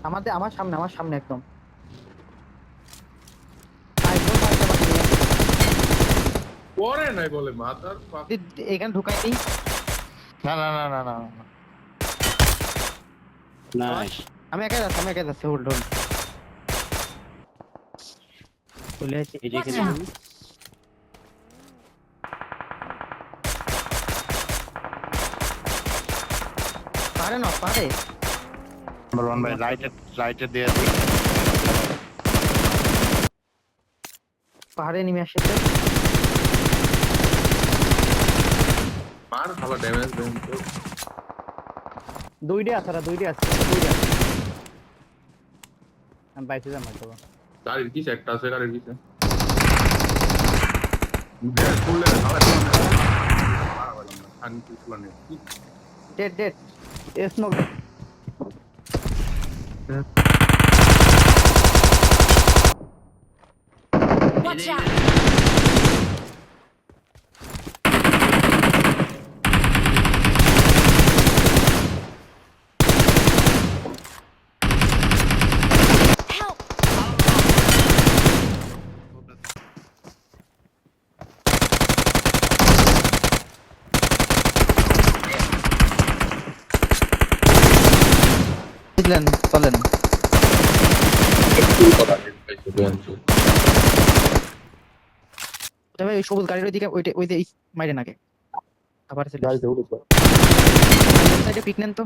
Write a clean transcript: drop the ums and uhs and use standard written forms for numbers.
আমার সামনে একদম আইফোন পাঁচটা বাকি নিয়ে আসো। পরে নাই বলে মাথার এখানে ঢুকাই দিই। না না না না না না। নাইস। আমি একাই যাচ্ছি হোল্ড হোল্ড চলে আসছি। এই যে Watch এখানে out! পারে না পারে নাম্বার 1 ভাই রাইটে দিয়ে দিই। পাহাড়ে নেমে আসছে। মার খাবার ড্যামেজ দেন তো। দুইটা আছে আমি বাইসে যাম হয়তো। গাড়ির কিস একটা আছে গাড়ির কিসে গ্যাস করলে খাবার খান কি প্ল্যানে dead dead smoke Watch out! Help! বুঝলেন চলেন। তবে ওই সবুজ গাড়ির ওইদিকে ওই যে মাইরে নাকে আবার ছিল গাড়িতে উঠে সাইডে পিক নেন তো